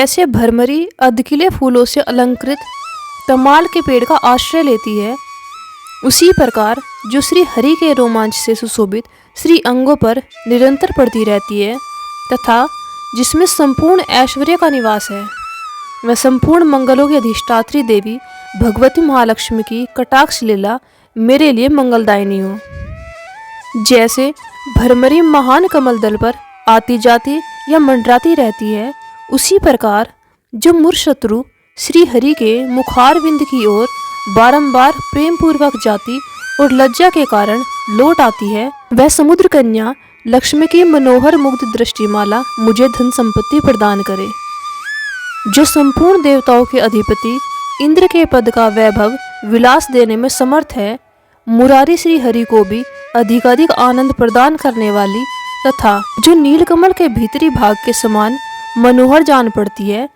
जैसे भरमरी अधखिले फूलों से अलंकृत तमाल के पेड़ का आश्रय लेती है, उसी प्रकार जो श्री हरि के रोमांच से सुशोभित श्री अंगों पर निरंतर पड़ती रहती है तथा जिसमें संपूर्ण ऐश्वर्य का निवास है, वह संपूर्ण मंगलों की अधिष्ठात्री देवी भगवती महालक्ष्मी की कटाक्ष लीला मेरे लिए मंगलदायिनी हो। जैसे भरमरी महान कमल दल पर आती जाती या मंडराती रहती है, उसी प्रकार जो मूर्शत्रु श्री हरि के मुखारविंद की ओर बारंबार प्रेम पूर्वक जाती और लज्जा के कारण लौट आती है, वह समुद्र कन्या लक्ष्मी की मनोहर मुग्ध दृष्टिमाला मुझे धन संपत्ति प्रदान करे। जो संपूर्ण देवताओं के अधिपति इंद्र के पद का वैभव विलास देने में समर्थ है, मुरारी श्री हरि को भी अधिकाधिक आनंद प्रदान करने वाली तथा जो नीलकमल के भीतरी भाग के समान मनोहर जान पड़ती है,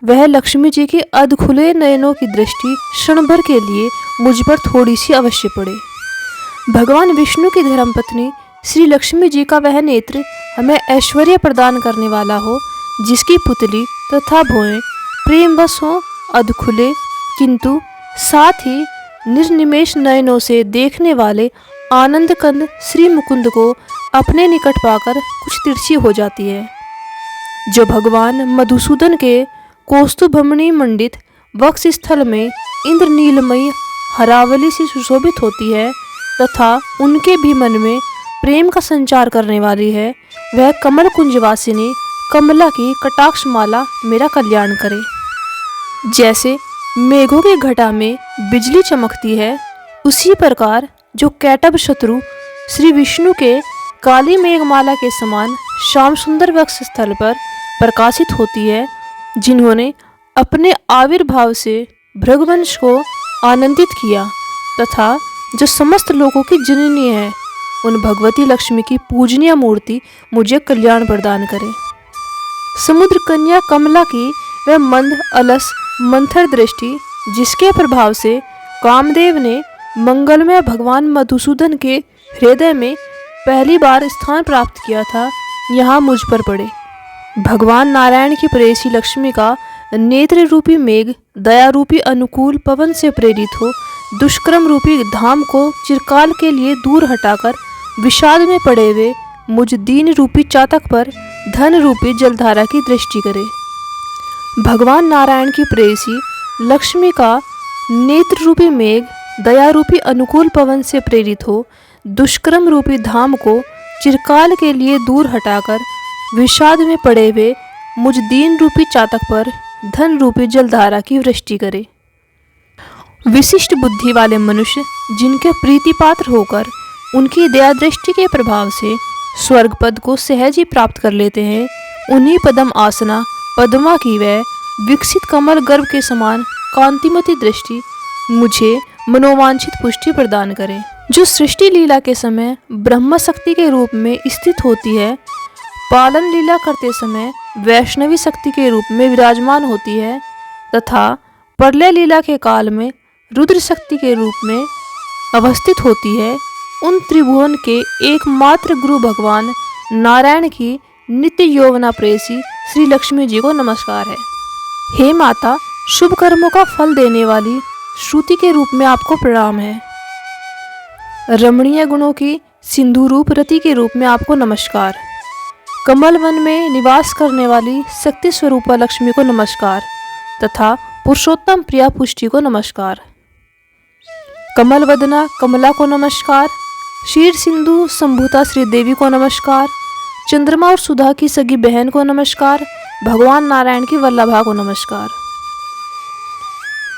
वह लक्ष्मी जी की अधखुले नयनों की दृष्टि क्षण भर के लिए मुझ पर थोड़ी सी अवश्य पड़े। भगवान विष्णु की धर्मपत्नी श्री लक्ष्मी जी का वह नेत्र हमें ऐश्वर्य प्रदान करने वाला हो, जिसकी पुतली तथा भौएं प्रेमवश हो, अधखुले किंतु साथ ही निर्निमेष नयनों से देखने वाले आनंद कंद श्री मुकुंद को अपने निकट पाकर कुछ तिरछी हो जाती है। जो भगवान मधुसूदन के कौस्तुभमणि मंडित वक्ष स्थल में इंद्र नीलमयी हरावली से सुशोभित होती है तथा उनके भी मन में प्रेम का संचार करने वाली है, वह कमल कुंजवासिनी कमला की कटाक्ष माला मेरा कल्याण करे। जैसे मेघों की घटा में बिजली चमकती है, उसी प्रकार जो कैटभ शत्रु श्री विष्णु के काली मेघमाला के समान श्याम सुंदर वक्ष स्थल पर प्रकाशित होती है, जिन्होंने अपने आविर्भाव से भृगवंश को आनंदित किया तथा जो समस्त लोगों की जननी है, उन भगवती लक्ष्मी की पूजनीय मूर्ति मुझे कल्याण प्रदान करे। समुद्र कन्या कमला की वह मंद अलस मंथर दृष्टि, जिसके प्रभाव से कामदेव ने मंगलमय भगवान मधुसूदन के हृदय में पहली बार स्थान प्राप्त किया था, यहाँ मुझ पर पड़े। भगवान नारायण की प्रेयसी लक्ष्मी का नेत्र रूपी मेघ दया रूपी अनुकूल पवन से प्रेरित हो दुष्कर्म रूपी धाम को चिरकाल के लिए दूर हटाकर विषाद में पड़े हुए मुझ दीन रूपी चातक पर धन रूपी जलधारा की दृष्टि करे। भगवान नारायण की प्रेयसी लक्ष्मी का नेत्र रूपी मेघ दया रूपी अनुकूल पवन से प्रेरित हो दुष्कर्म रूपी धाम को चिरकाल के लिए दूर हटाकर विषाद में पड़े हुए मुझ दीन रूपी चातक पर धन रूपी जलधारा की वृष्टि करे। विशिष्ट बुद्धि वाले मनुष्य जिनके प्रीति पात्र होकर उनकी दया दृष्टि के प्रभाव से स्वर्ग पद को सहज ही प्राप्त कर लेते हैं, उन्हीं पदम आसना पद्मा की वह विकसित कमल गर्भ के समान कांतिमती दृष्टि मुझे मनोवांछित पुष्टि प्रदान करे। जो सृष्टि लीला के समय ब्रह्म शक्ति के रूप में स्थित होती है, पालन लीला करते समय वैष्णवी शक्ति के रूप में विराजमान होती है तथा प्रलय लीला के काल में रुद्र शक्ति के रूप में अवस्थित होती है, उन त्रिभुवन के एकमात्र गुरु भगवान नारायण की नित्य यौवना प्रेयसी श्री लक्ष्मी जी को नमस्कार है। हे माता, शुभ कर्मों का फल देने वाली श्रुति के रूप में आपको प्रणाम है। रमणीय गुणों की सिंधु रूप रति के रूप में आपको नमस्कार। कमल वन में निवास करने वाली शक्ति स्वरूपा लक्ष्मी को नमस्कार तथा पुरुषोत्तम प्रिया पुष्टि को नमस्कार। कमल वदना कमला को नमस्कार। क्षीर सिंधु संभूता श्री देवी को नमस्कार। चंद्रमा और सुधा की सगी बहन को नमस्कार। भगवान नारायण की वल्लभा को नमस्कार।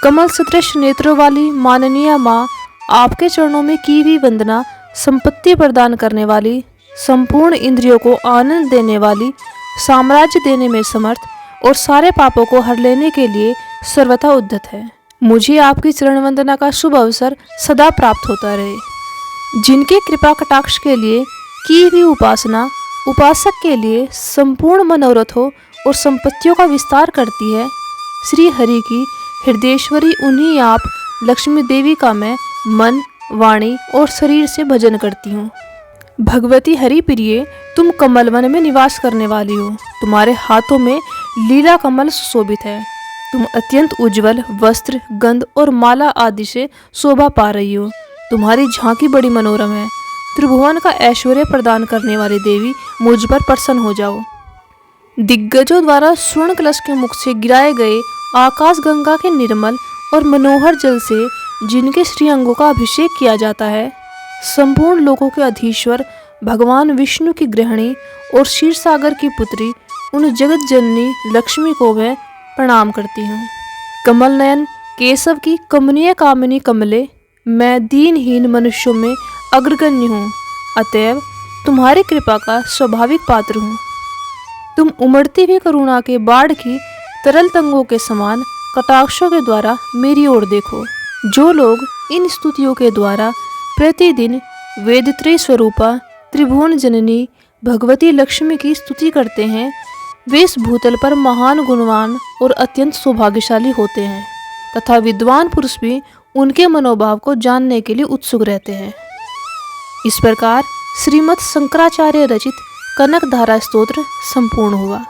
कमल सदृश नेत्रों वाली माननीय माँ, आपके चरणों में की हुई वंदना संपत्ति प्रदान करने वाली, संपूर्ण इंद्रियों को आनंद देने वाली, साम्राज्य देने में समर्थ और सारे पापों को हर लेने के लिए सर्वथा उद्यत है। मुझे आपकी चरण वंदना का शुभ अवसर सदा प्राप्त होता रहे। जिनके कृपा कटाक्ष के लिए की हुई उपासना उपासक के लिए संपूर्ण मनोरथ हो और संपत्तियों का विस्तार करती है, श्री हरि की हृदयेश्वरी उन्हीं आप लक्ष्मी देवी का मैं मन, वाणी और शरीर से भजन करती हूँ। भगवती हरिप्रिये, तुम कमलवन में निवास करने वाली हो। तुम्हारे हाथों में लीला कमल सुशोभित है। तुम अत्यंत उज्जवल वस्त्र, गंध और माला आदि से शोभा पा रही हो। तुम्हारी झांकी बड़ी मनोरम है। त्रिभुवन का ऐश्वर्य प्रदान करने वाली देवी, मुझ पर प्रसन्न हो जाओ। दिग्गजों द्वारा स्वर्ण कलश के मुख से गिराए गए आकाश गंगा के निर्मल और मनोहर जल से जिनके श्रीअंगों का अभिषेक किया जाता है, संपूर्ण लोकों के अधीश्वर भगवान विष्णु की गृहिणी और क्षीर सागर की पुत्री उन जगत जननी लक्ष्मी को मैं प्रणाम करती हूँ। कमल नयन केशव की कमनीय कामिनी कमले, मैं दीनहीन मनुष्यों में अग्रगण्य हूँ, अतएव तुम्हारी कृपा का स्वाभाविक पात्र हूँ। तुम उमड़ती हुई करुणा के बाढ़ की तरल तंगों के समान कटाक्षों के द्वारा मेरी ओर देखो। जो लोग इन स्तुतियों के द्वारा प्रतिदिन वेदत्रयी स्वरूपा त्रिभुवन जननी भगवती लक्ष्मी की स्तुति करते हैं, वे इस भूतल पर महान गुणवान और अत्यंत सौभाग्यशाली होते हैं तथा विद्वान पुरुष भी उनके मनोभाव को जानने के लिए उत्सुक रहते हैं। इस प्रकार श्रीमद् शंकराचार्य रचित कनक धारा स्तोत्र संपूर्ण हुआ।